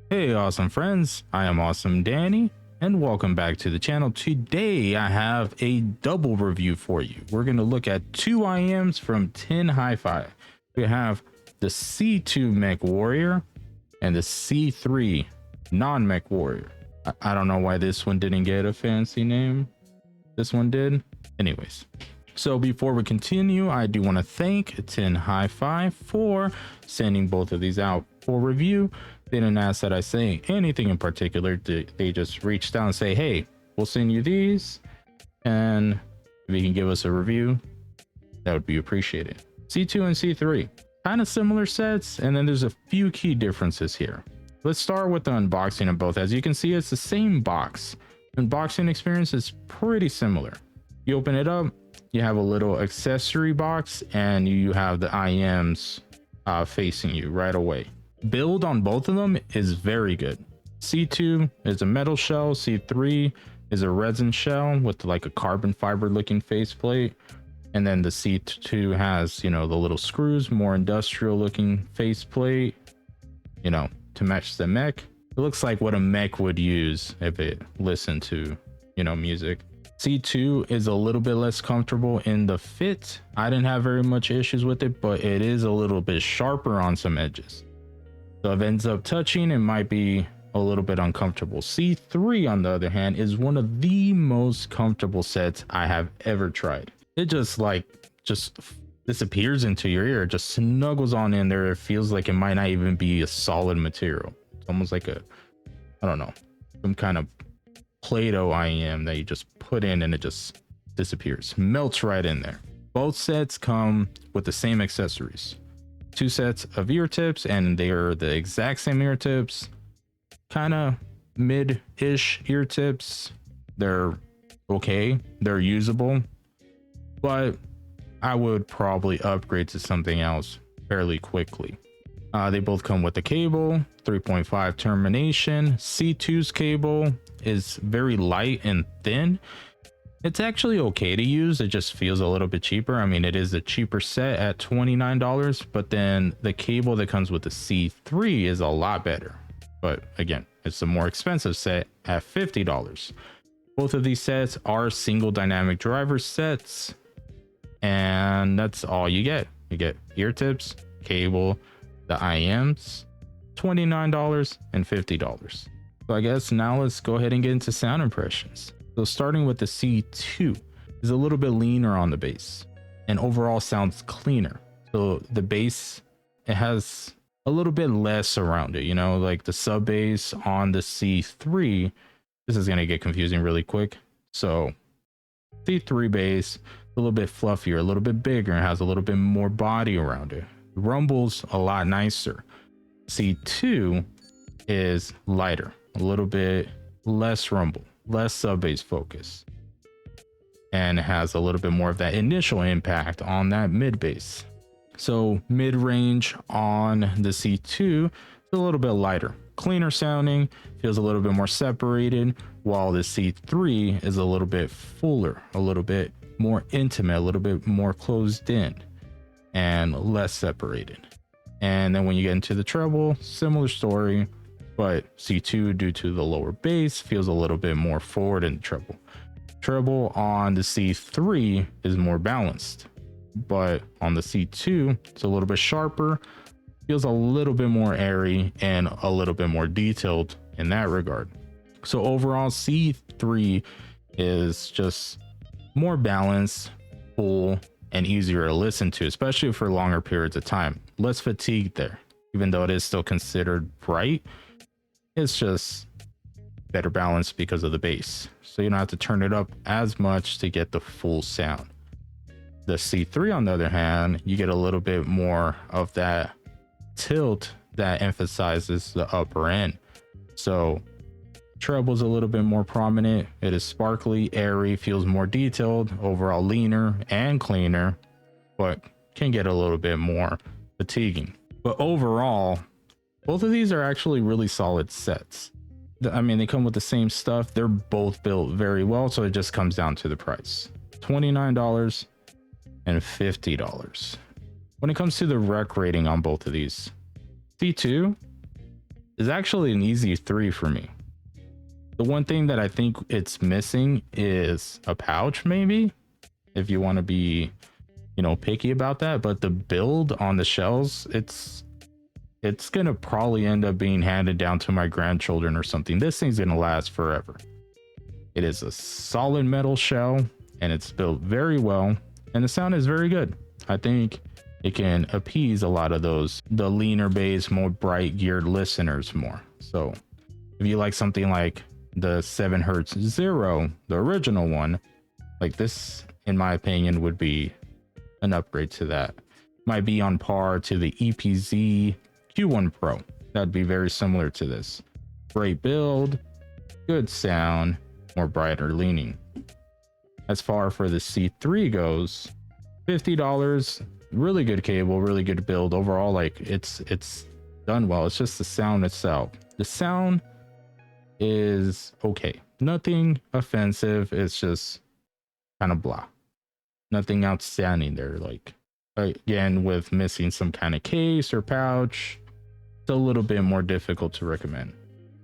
Hey awesome friends, I am Awesome Danny and welcome back to the channel. Today I have a double review for you. We're going to look at two IEMs from TinHiFi. We have the C2 Mech Warrior and the C3 Non-Mech Warrior. I don't know why this one didn't get a fancy name. This one did. Anyways, so before we continue, I do want to thank TinHiFi for sending both of these out for review. They didn't ask that I say anything in particular. They just reached out and say, hey, we'll send you these, and if you can give us a review, that would be appreciated. C2 and C3, kind of similar sets, and then there's a few key differences here. Let's start with the unboxing of both. As you can see, it's the same box. Unboxing experience is pretty similar. You open it up, you have a little accessory box, and you have the IEMs facing you right away. Build on both of them is very good. C2 is a metal shell, C3 is a resin shell with like a carbon fiber looking faceplate, and then the C2 has, you know, the little screws, more industrial looking faceplate, you know, to match the mech. It looks like what a mech would use if it listened to, you know, music. C2 is a little bit less comfortable in the fit. I didn't have very much issues with it, but it is a little bit sharper on some edges. So if it ends up touching, it might be a little bit uncomfortable. C3, on the other hand, is one of the most comfortable sets I have ever tried. It just disappears into your ear. It just snuggles on in there. It feels like it might not even be a solid material. It's almost like a, I don't know, some kind of Play-Doh IEM that you just put in and it just disappears. Melts right in there. Both sets come with the same accessories. Two sets of ear tips, and they are the exact same ear tips, kind of mid-ish ear tips. They're okay, they're usable, but I would probably upgrade to something else fairly quickly. They both come with a cable, 3.5 termination. C2's cable is very light and thin. It's actually okay to use. It just feels a little bit cheaper. I mean, it is a cheaper set at $29, but then the cable that comes with the C3 is a lot better. But again, it's a more expensive set at $50. Both of these sets are single dynamic driver sets, and that's all you get. You get ear tips, cable, the IEMs, $29 and $50. So I guess now let's go ahead and get into sound impressions. So starting with the C2 is a little bit leaner on the bass and overall sounds cleaner. So the bass, it has a little bit less around it, you know, like the sub bass on the C3. This is going to get confusing really quick. So C3 bass, a little bit fluffier, a little bit bigger, and has a little bit more body around it. Rumbles a lot nicer. C2 is lighter, a little bit less rumble, less sub bass focus, and has a little bit more of that initial impact on that mid bass. So mid range on the C2 is a little bit lighter, cleaner sounding, feels a little bit more separated, while the C3 is a little bit fuller, a little bit more intimate, a little bit more closed in and less separated. And then when you get into the treble, similar story, but C2, due to the lower bass, feels a little bit more forward in the treble. Treble on the C3 is more balanced, but on the C2, it's a little bit sharper, feels a little bit more airy and a little bit more detailed in that regard. So overall, C3 is just more balanced, full, and easier to listen to, especially for longer periods of time. Less fatigue there, even though it is still considered bright. It's just better balanced because of the bass, so you don't have to turn it up as much to get the full sound. The C3, on the other hand, you get a little bit more of that tilt that emphasizes the upper end. So treble's a little bit more prominent. It is sparkly, airy, feels more detailed, overall leaner and cleaner, but can get a little bit more fatiguing. But overall, both of these are actually really solid sets. I mean, they come with the same stuff. They're both built very well, so it just comes down to the price. $29 and $50. When it comes to the rec rating on both of these, C2 is actually an easy 3 for me. The one thing that I think it's missing is a pouch, maybe, if you want to be, you know, picky about that. But the build on the shells, it's gonna probably end up being handed down to my grandchildren or something. This thing's gonna last forever. It is a solid metal shell, and it's built very well, and the sound is very good. I think it can appease a lot of the leaner bass, more bright geared listeners more. So if you like something like the 7Hz Zero, the original one, like this, in my opinion, would be an upgrade to that. Might be on par to the EPZ Q1 Pro. That'd be very similar to this. Great build, good sound, more brighter leaning. As far for the C3 goes, $50, really good cable, really good build overall. Like it's done well. It's just the sound itself. The sound is okay, nothing offensive. It's just kind of blah, nothing outstanding there. Like, again, with missing some kind of case or pouch, it's a little bit more difficult to recommend.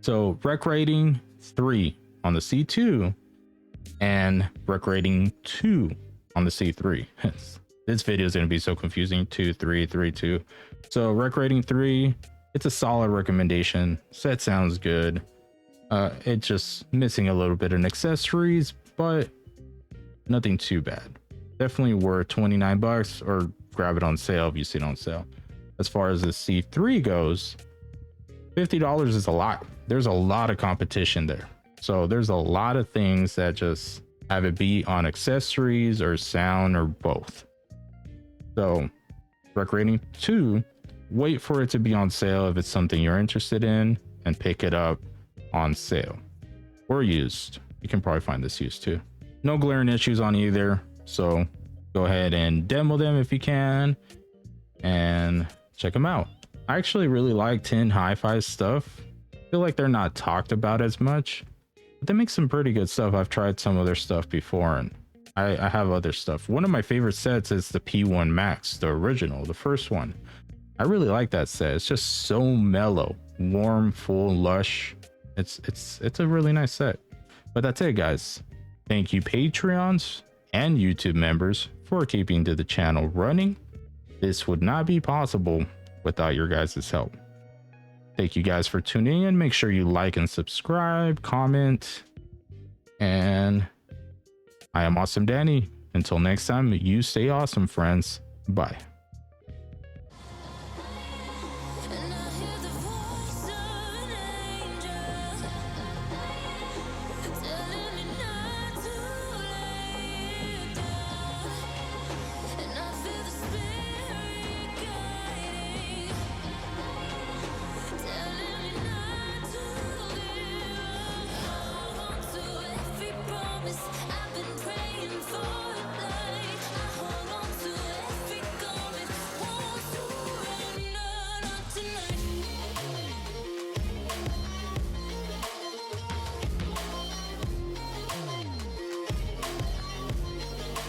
So rec rating 3 on the C2 and rec rating 2 on the C3. This video is going to be so confusing. 2, 3, 3, 2. So rec rating 3, it's a solid recommendation. Set sounds good. It's just missing a little bit in accessories, but nothing too bad. Definitely worth $29, or grab it on sale if you see it on sale. As far as the C3 goes, $50 is a lot. There's a lot of competition there. So there's a lot of things that just have it be on accessories or sound or both. So rec rating 2, wait for it to be on sale if it's something you're interested in, and pick it up on sale or used. You can probably find this used too. No glaring issues on either, so go ahead and demo them if you can and check them out. I actually really like TinHiFi's stuff. I feel like they're not talked about as much, but they make some pretty good stuff. I've tried some of their stuff before, and I have other stuff. One of my favorite sets is the P1 Max, the original, the first one. I really like that set. It's just so mellow, warm, full, lush. It's a really nice set. But that's it, guys. Thank you, Patreons and YouTube members, for keeping the channel running. This would not be possible without your guys' help. Thank you guys for tuning in. Make sure you like and subscribe, comment, and I am Awesome Danny. Until next time, you stay awesome, friends. Bye.